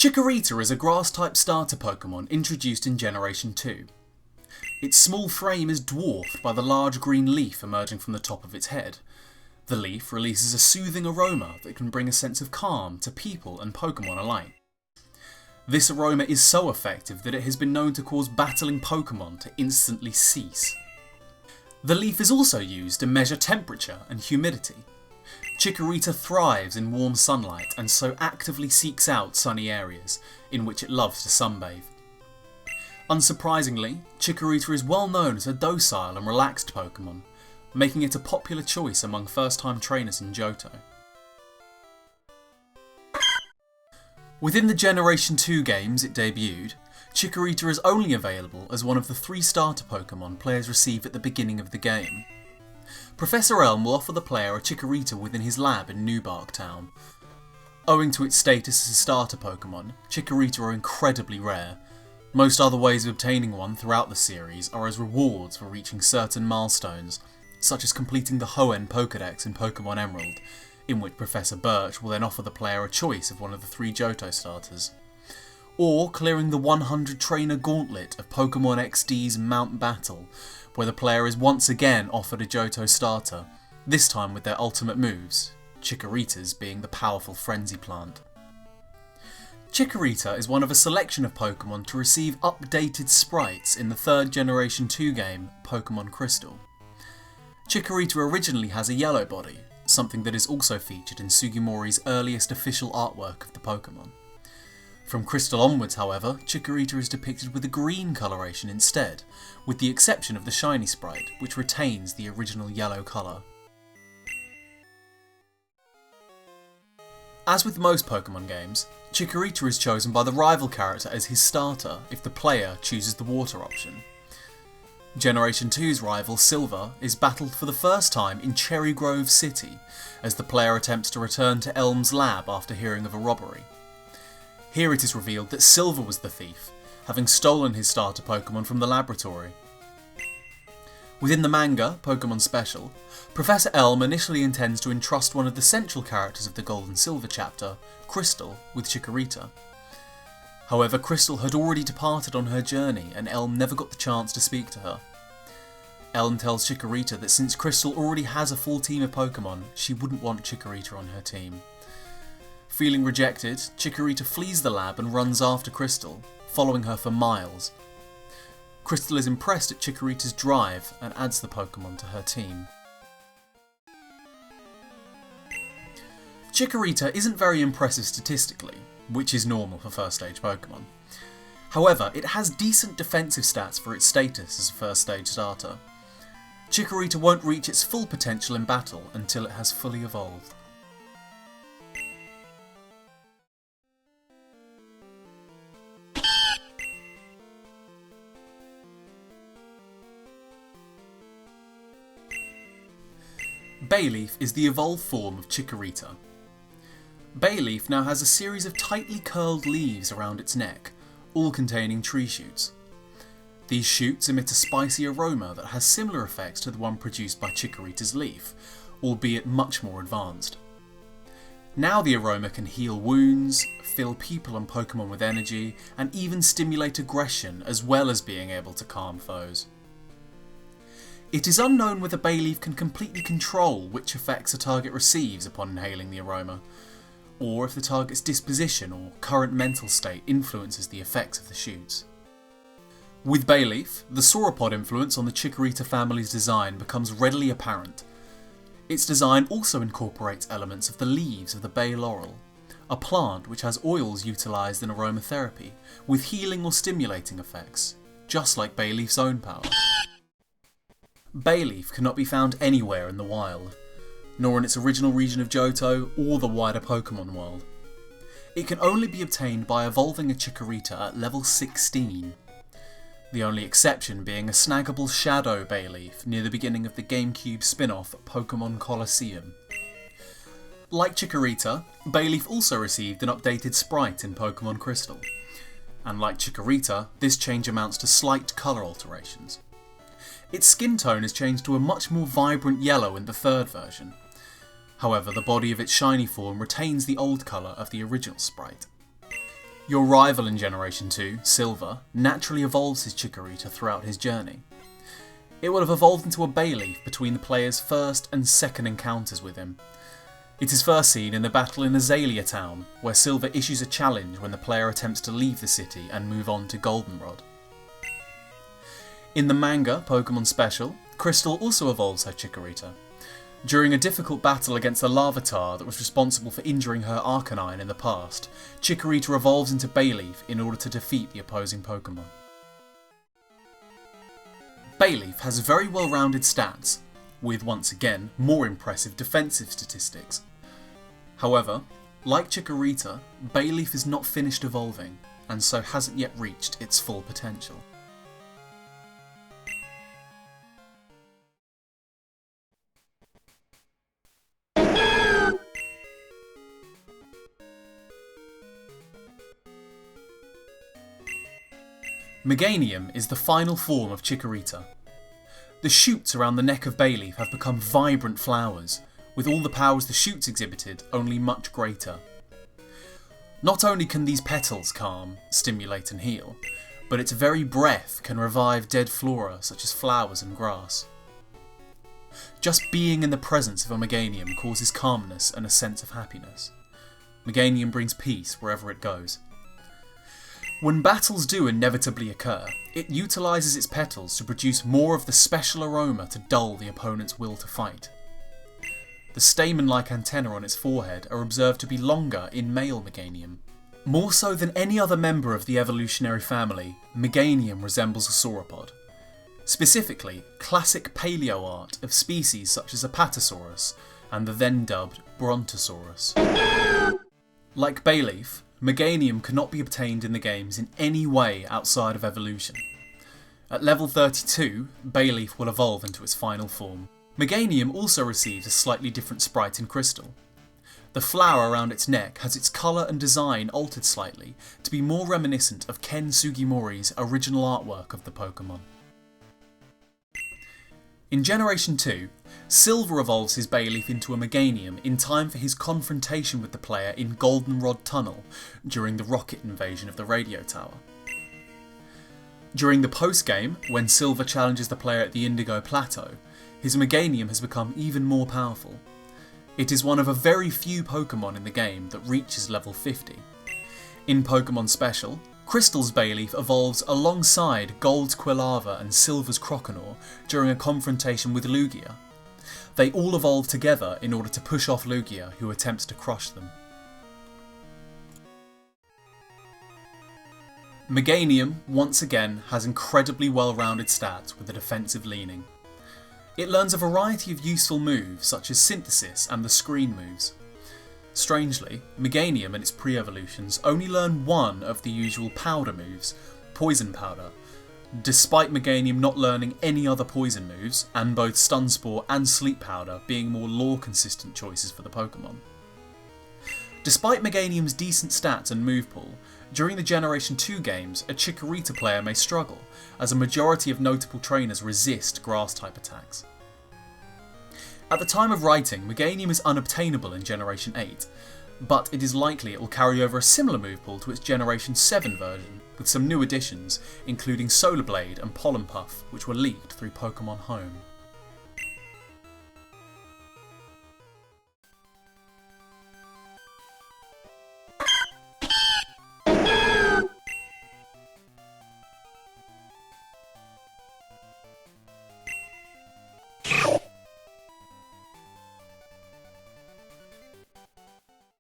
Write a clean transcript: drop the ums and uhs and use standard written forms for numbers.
Chikorita is a Grass-type starter Pokemon introduced in Generation 2. Its small frame is dwarfed by the large green leaf emerging from the top of its head. The leaf releases a soothing aroma that can bring a sense of calm to people and Pokemon alike. This aroma is so effective that it has been known to cause battling Pokemon to instantly cease. The leaf is also used to measure temperature and humidity. Chikorita thrives in warm sunlight and so actively seeks out sunny areas, in which it loves to sunbathe. Unsurprisingly, Chikorita is well known as a docile and relaxed Pokemon, making it a popular choice among first-time trainers in Johto. Within the Generation 2 games it debuted, Chikorita is only available as one of the 3 starter Pokemon players receive at the beginning of the game. Professor Elm will offer the player a Chikorita within his lab in Newbark Town. Owing to its status as a starter Pokemon, Chikorita are incredibly rare. Most other ways of obtaining one throughout the series are as rewards for reaching certain milestones, such as completing the Hoenn Pokedex in Pokemon Emerald, in which Professor Birch will then offer the player a choice of one of the 3 Johto starters. Or clearing the 100 trainer gauntlet of Pokemon XD's Mount Battle, where the player is once again offered a Johto starter, this time with their ultimate moves, Chikorita's being the powerful Frenzy Plant. Chikorita is one of a selection of Pokemon to receive updated sprites in the 3rd Generation 2 game, Pokemon Crystal. Chikorita originally has a yellow body, something that is also featured in Sugimori's earliest official artwork of the Pokemon. From Crystal onwards, however, Chikorita is depicted with a green coloration instead, with the exception of the shiny sprite, which retains the original yellow colour. As with most Pokemon games, Chikorita is chosen by the rival character as his starter if the player chooses the water option. Generation 2's rival, Silver, is battled for the first time in Cherry Grove City, as the player attempts to return to Elm's lab after hearing of a robbery. Here it is revealed that Silver was the thief, having stolen his starter Pokemon from the laboratory. Within the manga, Pokemon Special, Professor Elm initially intends to entrust one of the central characters of the Gold and Silver chapter, Crystal, with Chikorita. However, Crystal had already departed on her journey and Elm never got the chance to speak to her. Elm tells Chikorita that since Crystal already has a full team of Pokemon, she wouldn't want Chikorita on her team. Feeling rejected, Chikorita flees the lab and runs after Crystal, following her for miles. Crystal is impressed at Chikorita's drive and adds the Pokemon to her team. Chikorita isn't very impressive statistically, which is normal for first stage Pokemon. However, it has decent defensive stats for its status as a first stage starter. Chikorita won't reach its full potential in battle until it has fully evolved. Bayleaf is the evolved form of Chikorita. Bayleaf now has a series of tightly curled leaves around its neck, all containing tree shoots. These shoots emit a spicy aroma that has similar effects to the one produced by Chikorita's leaf, albeit much more advanced. Now the aroma can heal wounds, fill people and Pokemon with energy, and even stimulate aggression as well as being able to calm foes. It is unknown whether Bayleaf can completely control which effects a target receives upon inhaling the aroma, or if the target's disposition or current mental state influences the effects of the shoots. With Bayleaf, the sauropod influence on the Chikorita family's design becomes readily apparent. Its design also incorporates elements of the leaves of the bay laurel, a plant which has oils utilised in aromatherapy, with healing or stimulating effects, just like Bayleaf's own power. Bayleaf cannot be found anywhere in the wild, nor in its original region of Johto or the wider Pokemon world. It can only be obtained by evolving a Chikorita at level 16, the only exception being a snaggable Shadow Bayleaf near the beginning of the GameCube spin-off Pokemon Colosseum. Like Chikorita, Bayleaf also received an updated sprite in Pokemon Crystal, and like Chikorita, this change amounts to slight colour alterations. Its skin tone is changed to a much more vibrant yellow in the 3rd version. However, the body of its shiny form retains the old colour of the original sprite. Your rival in Generation 2, Silver, naturally evolves his Chikorita throughout his journey. It will have evolved into a Bayleaf between the player's first and second encounters with him. It is first seen in the battle in Azalea Town, where Silver issues a challenge when the player attempts to leave the city and move on to Goldenrod. In the manga Pokemon Special, Crystal also evolves her Chikorita. During a difficult battle against the Larvitar that was responsible for injuring her Arcanine in the past, Chikorita evolves into Bayleaf in order to defeat the opposing Pokemon. Bayleaf has very well-rounded stats, with once again more impressive defensive statistics. However, like Chikorita, Bayleaf is not finished evolving, and so hasn't yet reached its full potential. Meganium is the final form of Chikorita. The shoots around the neck of Bayleaf have become vibrant flowers, with all the powers the shoots exhibited only much greater. Not only can these petals calm, stimulate and heal, but its very breath can revive dead flora such as flowers and grass. Just being in the presence of a Meganium causes calmness and a sense of happiness. Meganium brings peace wherever it goes. When battles do inevitably occur, it utilises its petals to produce more of the special aroma to dull the opponent's will to fight. The stamen-like antennae on its forehead are observed to be longer in male Meganium. More so than any other member of the evolutionary family, Meganium resembles a sauropod. Specifically, classic paleo art of species such as Apatosaurus and the then dubbed Brontosaurus. Like Bayleaf, Meganium cannot be obtained in the games in any way outside of evolution. At level 32, Bayleaf will evolve into its final form. Meganium also receives a slightly different sprite in Crystal. The flower around its neck has its colour and design altered slightly to be more reminiscent of Ken Sugimori's original artwork of the Pokemon. In Generation 2, Silver evolves his Bayleaf into a Meganium in time for his confrontation with the player in Goldenrod Tunnel during the rocket invasion of the radio tower. During the post-game, when Silver challenges the player at the Indigo Plateau, his Meganium has become even more powerful. It is one of a very few Pokemon in the game that reaches level 50. In Pokemon Special, Crystal's Bayleaf evolves alongside Gold's Quilava and Silver's Croconaw during a confrontation with Lugia. They all evolve together in order to push off Lugia, who attempts to crush them. Meganium, once again, has incredibly well-rounded stats with a defensive leaning. It learns a variety of useful moves such as Synthesis and the Screen moves. Strangely, Meganium and its pre-evolutions only learn one of the usual powder moves, Poison Powder, despite Meganium not learning any other poison moves, and both Stun Spore and Sleep Powder being more lore-consistent choices for the Pokemon. Despite Meganium's decent stats and move pool, during the Generation 2 games, a Chikorita player may struggle, as a majority of notable trainers resist Grass-type attacks. At the time of writing, Meganium is unobtainable in Generation 8, but it is likely it will carry over a similar move pool to its Generation 7 version, with some new additions, including Solar Blade and Pollen Puff, which were leaked through Pokemon Home.